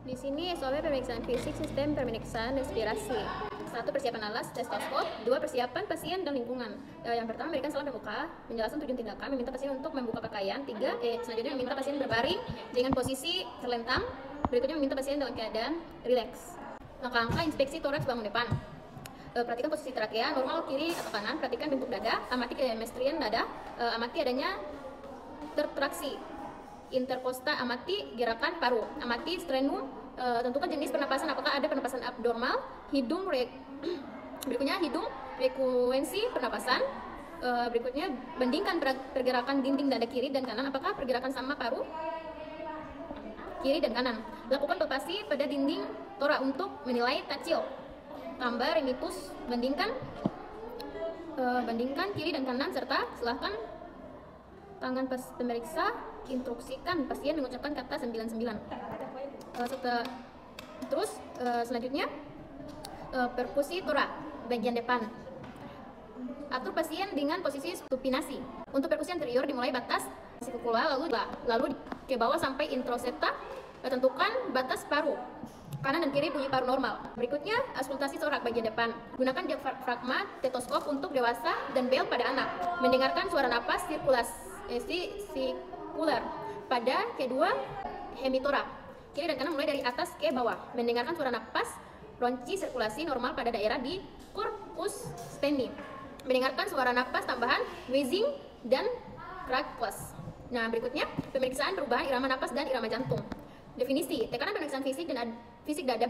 Di sini SOP pemeriksaan fisik sistem pemeriksaan respirasi. 1. Persiapan alas stetoskop. 2. Persiapan pasien dan lingkungan. Yang pertama, memberikan salam pembuka, menjelaskan tujuan tindakan, meminta pasien untuk membuka pakaian. 3. Selanjutnya meminta pasien berbaring dengan posisi terlentang. Berikutnya meminta pasien dalam keadaan rileks. Langkah-langkah inspeksi toraks bangun depan. Perhatikan posisi trakea, normal kiri atau kanan. Perhatikan bentuk dada, amati kemestrian dada, amati adanya tertraksi interkosta, amati gerakan paru, amati strenum, tentukan jenis pernapasan, apakah ada pernapasan abnormal, berikutnya hidung, frekuensi pernapasan, berikutnya bandingkan pergerakan dinding dada kiri dan kanan, apakah pergerakan sama paru kiri dan kanan. Lakukan palpasi pada dinding tora untuk menilai tacil, tambah remitus, bandingkan kiri dan kanan, serta silahkan tangan pemeriksa instruksikan pasien mengucapkan kata 99. Selanjutnya perkusi tora bagian depan. Atur pasien dengan posisi supinasi. Untuk perkusi anterior dimulai batas sikula lalu ke bawah sampai introsepta. Tentukan batas paru kanan dan kiri bunyi paru normal. Berikutnya auskultasi torak bagian depan. Gunakan diafragma stetoskop untuk dewasa dan bel pada anak. Mendengarkan suara napas sirkular pada kedua hemitora kiri dan kanan mulai dari atas ke bawah. Mendengarkan suara napas ronci sirkulasi normal pada daerah di corpus stemmi. Mendengarkan suara napas tambahan wheezing dan crackles. Nah, berikutnya pemeriksaan perubahan irama napas dan irama jantung. Definisi tekanan pemeriksaan fisik dada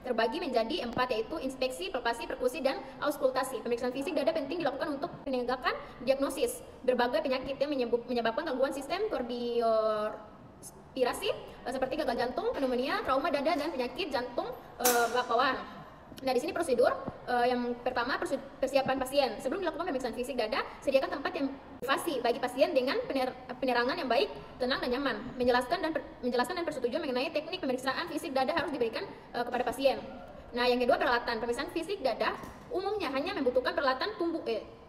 terbagi menjadi 4, yaitu inspeksi, palpasi, perkusi, dan auskultasi. Pemeriksaan fisik dada penting dilakukan untuk penegakan diagnosis berbagai penyakit yang menyebabkan gangguan sistem kardiospirasi seperti gagal jantung, pneumonia, trauma dada, dan penyakit jantung bawaan. Nah, di sini prosedur yang pertama, persiapan pasien. Sebelum dilakukan pemeriksaan fisik dada, sediakan tempat yang privasi bagi pasien dengan penerangan yang baik, tenang, dan nyaman. Menjelaskan dan persetujuan mengenai teknik pemeriksaan fisik dada harus diberikan kepada pasien. Nah, yang kedua, peralatan pemeriksaan fisik dada umumnya hanya membutuhkan peralatan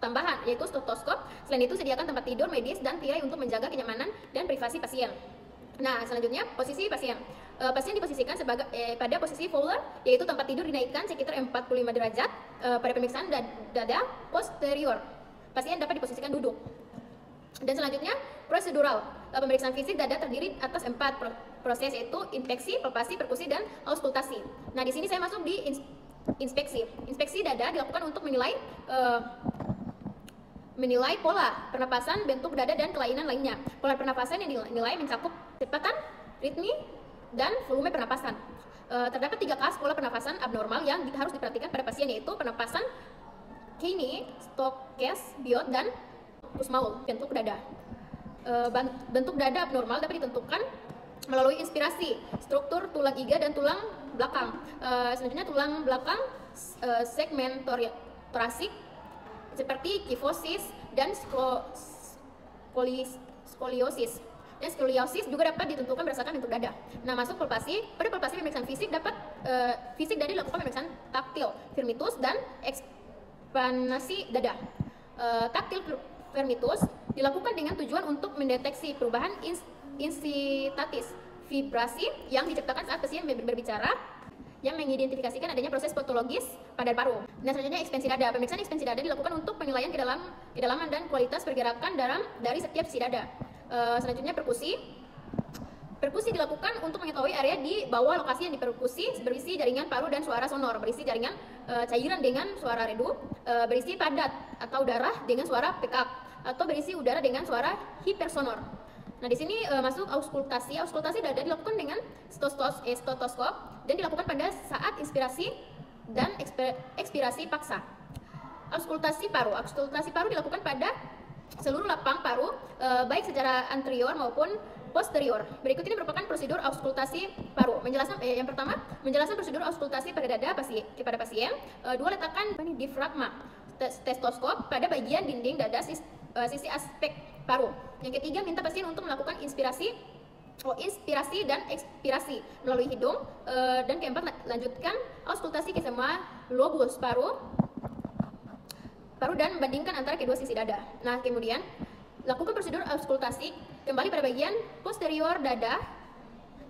tambahan, yaitu stetoskop. Selain itu, sediakan tempat tidur medis dan tirai untuk menjaga kenyamanan dan privasi pasien. Nah, selanjutnya posisi pasien. Pasien diposisikan pada posisi Fowler, yaitu tempat tidur dinaikkan sekitar 45 derajat pada pemeriksaan dada posterior. Pasien dapat diposisikan duduk. Dan selanjutnya prosedural. Pemeriksaan fisik dada terdiri atas 4 proses, yaitu inspeksi, palpasi, perkusi, dan auskultasi. Nah, di sini saya masuk di inspeksi. Inspeksi dada dilakukan untuk menilai pola pernapasan, bentuk dada, dan kelainan lainnya. Pola pernapasan yang dinilai mencakup kecepatan, ritme, dan volume pernapasan. Terdapat 3 kelas pola pernapasan abnormal yang harus diperhatikan pada pasien, yaitu pernapasan Keynes, Stokes, Biot, dan Kussmaul. Bentuk dada. Bentuk dada abnormal dapat ditentukan melalui inspirasi, struktur tulang iga dan tulang belakang. Selanjutnya tulang belakang segmen torasik seperti kifosis dan skoliosis. Dan skoliosis juga dapat ditentukan berdasarkan bentuk dada. Nah, masuk palpasi. Pada palpasi pemeriksaan fisik fisik dada dilakukan pemeriksaan taktil, firmitus, dan ekspansi dada. Taktil firmitus dilakukan dengan tujuan untuk mendeteksi perubahan insitatis vibrasi yang diciptakan saat pasien berbicara, yang mengidentifikasikan adanya proses patologis pada paru. Nah, selanjutnya ekspansi dada. Pemeriksaan ekspansi dada dilakukan untuk penilaian kedalaman dan kualitas pergerakan dari setiap sisi dada. Selanjutnya perkusi. Perkusi dilakukan untuk mengetahui area di bawah lokasi yang diperkusi, berisi jaringan paru dan suara sonor, berisi jaringan cairan dengan suara redup, berisi padat atau darah dengan suara pekak, atau berisi udara dengan suara hipersonor. Nah, di sini masuk auskultasi. Auskultasi dada dilakukan dengan stetoskop dan dilakukan pada saat inspirasi dan ekspirasi paksa. Auskultasi paru. Auskultasi paru dilakukan pada seluruh lapang paru, baik secara anterior maupun posterior. Berikut ini merupakan prosedur auskultasi paru. Yang pertama, menjelaskan prosedur auskultasi pada dada kepada pasien. 2, letakkan diafragma stetoskop pada bagian dinding dada sisi aspek paru. Yang ketiga, minta pasien untuk melakukan inspirasi dan ekspirasi melalui hidung. Dan keempat, lanjutkan auskultasi ke semua lobus paru dan bandingkan antara kedua sisi dada. Nah, kemudian lakukan prosedur auskultasi kembali pada bagian posterior dada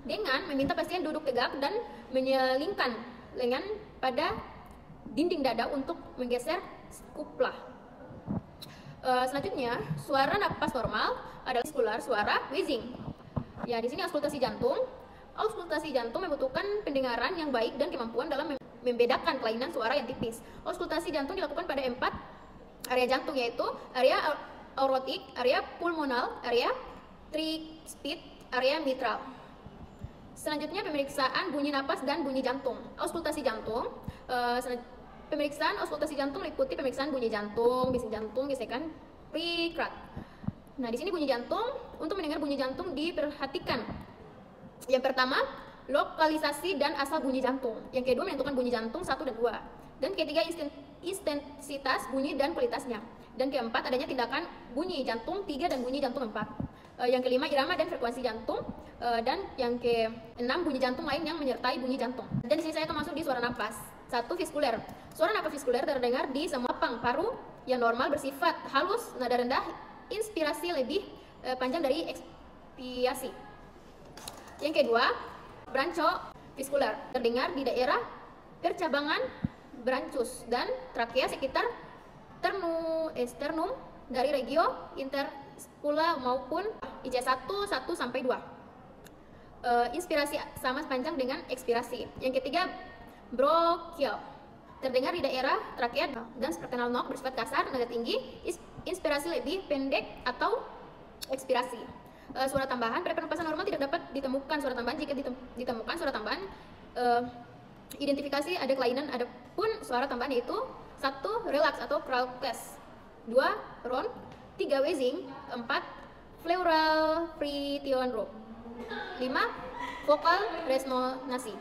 dengan meminta pasien duduk tegak dan menyelingkan lengan pada dinding dada untuk menggeser skupla. Selanjutnya, suara napas normal adalah vestibular suara wheezing. Ya, di sini auskultasi jantung. Auskultasi jantung membutuhkan pendengaran yang baik dan kemampuan dalam membedakan kelainan suara yang tipis. Auskultasi jantung dilakukan pada 4 area jantung, yaitu area aortik, area pulmonal, area tricuspid, area mitral. Selanjutnya, pemeriksaan bunyi napas dan bunyi jantung. Auskultasi jantung. Pemeriksaan auskultasi jantung meliputi pemeriksaan bunyi jantung, bising jantung, gesekan prikrat. Nah, di sini bunyi jantung. Untuk mendengar bunyi jantung diperhatikan. Yang pertama, lokalisasi dan asal bunyi jantung. Yang kedua, menentukan bunyi jantung 1 dan 2. Dan ketiga, intensitas bunyi dan kualitasnya. Dan keempat, adanya tindakan bunyi jantung 3 dan bunyi jantung 4. Yang kelima, irama dan frekuensi jantung. Dan yang keenam, bunyi jantung lain yang menyertai bunyi jantung. Dan di sini saya akan masuk di suara napas. 1. Vestibuler. Suara napas vestibuler terdengar di semua lapang paru yang normal, bersifat halus, nada rendah, inspirasi lebih panjang dari ekspirasi. Yang kedua, brancho vestibuler terdengar di daerah percabangan branchus dan trakea sekitar sternum dari regio interspula maupun IC1 1 sampai 2. Inspirasi sama sepanjang dengan ekspirasi. Yang ketiga, bronchial terdengar di daerah trakea dan sternal nok, bersifat kasar, nada tinggi, inspirasi lebih pendek atau ekspirasi. Suara tambahan pada pernapasan normal tidak dapat ditemukan suara tambahan. Jika ditemukan suara tambahan, identifikasi ada kelainan. Adapun suara tambahan yaitu 1. Relax atau crowdcast, 2. Ron, 3. Wheezing, 4. Pleural friction, 5. Vokal resonansi.